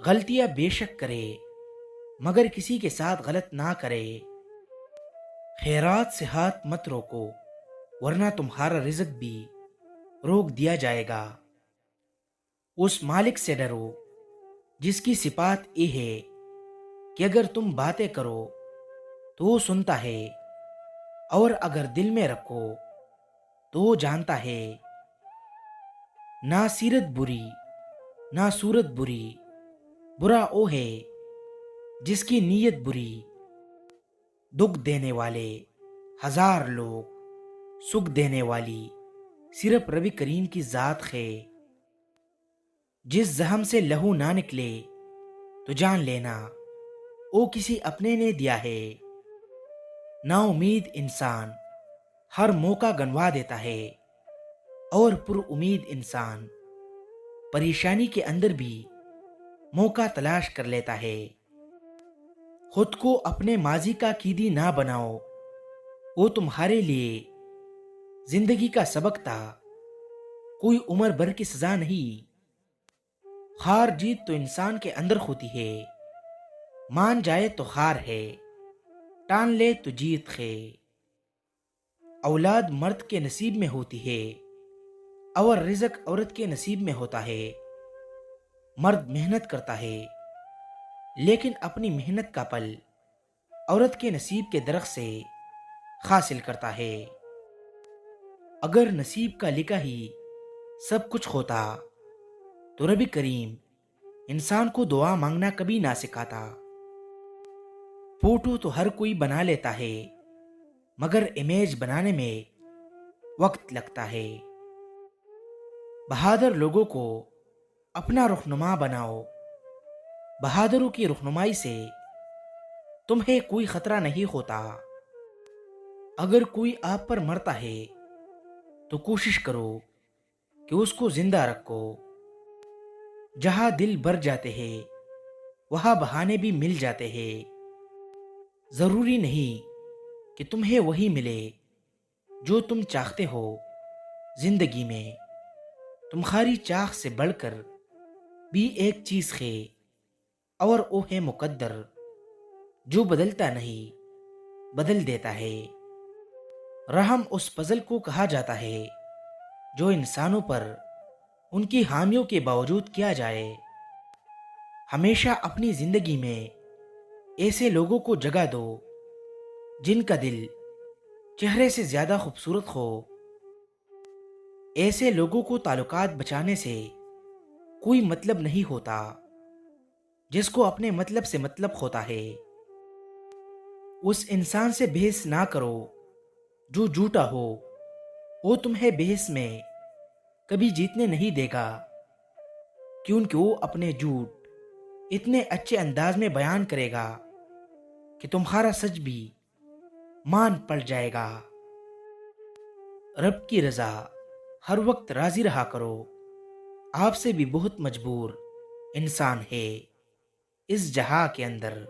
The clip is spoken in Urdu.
غلطیاں بے شک کرے مگر کسی کے ساتھ غلط نہ کرے۔ خیرات سے ہاتھ مت روکو ورنہ تمہارا رزق بھی روک دیا جائے گا۔ اس مالک سے ڈرو جس کی صفات یہ ہے کہ اگر تم باتیں کرو تو وہ سنتا ہے اور اگر دل میں رکھو تو وہ جانتا ہے۔ نہ سیرت بری نہ صورت بری، برا وہ ہے جس کی نیت بری۔ دکھ دینے والے ہزار لوگ، سکھ دینے والی صرف ربی کریم کی ذات ہے۔ جس زخم سے لہو نہ نکلے تو جان لینا وہ کسی اپنے نے دیا ہے۔ نا امید انسان ہر موقع گنوا دیتا ہے اور پر امید انسان پریشانی کے اندر بھی موقع تلاش کر لیتا ہے۔ خود کو اپنے ماضی کا قیدی نہ بناؤ، وہ تمہارے لیے زندگی کا سبق تھا، کوئی عمر بھر کی سزا نہیں۔ ہار جیت تو انسان کے اندر ہوتی ہے، مان جائے تو ہار ہے، ٹان لے تو جیت ہے۔ اولاد مرد کے نصیب میں ہوتی ہے اور رزق عورت کے نصیب میں ہوتا ہے۔ مرد محنت کرتا ہے لیکن اپنی محنت کا پل عورت کے نصیب کے درخت سے حاصل کرتا ہے۔ اگر نصیب کا لکھا ہی سب کچھ ہوتا تو ربی کریم انسان کو دعا مانگنا کبھی نہ سکھاتا۔ فوٹو تو ہر کوئی بنا لیتا ہے مگر امیج بنانے میں وقت لگتا ہے۔ بہادر لوگوں کو اپنا رہنما بناؤ، بہادروں کی رہنمائی سے تمہیں کوئی خطرہ نہیں ہوتا۔ اگر کوئی آپ پر مرتا ہے تو کوشش کرو کہ اس کو زندہ رکھو۔ جہاں دل بھر جاتے ہیں وہاں بہانے بھی مل جاتے ہیں۔ ضروری نہیں کہ تمہیں وہی ملے جو تم چاہتے ہو۔ زندگی میں تمہاری چاہ سے بڑھ کر بھی ایک چیز ہے اور وہ ہے مقدر، جو بدلتا نہیں بدل دیتا ہے۔ رحم اس فضل کو کہا جاتا ہے جو انسانوں پر ان کی حامیوں کے باوجود کیا جائے۔ ہمیشہ اپنی زندگی میں ایسے لوگوں کو جگہ دو جن کا دل چہرے سے زیادہ خوبصورت ہو۔ ایسے لوگوں کو تعلقات بچانے سے کوئی مطلب نہیں ہوتا جس کو اپنے مطلب سے مطلب ہوتا ہے۔ اس انسان سے بحث نہ کرو جو جھوٹا ہو، وہ تمہیں بحث میں کبھی جیتنے نہیں دے گا، کیونکہ وہ اپنے جھوٹ اتنے اچھے انداز میں بیان کرے گا کہ تمہارا سچ بھی مان پڑ جائے گا۔ رب کی رضا ہر وقت راضی رہا کرو، آپ سے بھی بہت مجبور انسان ہے اس جہاں کے اندر۔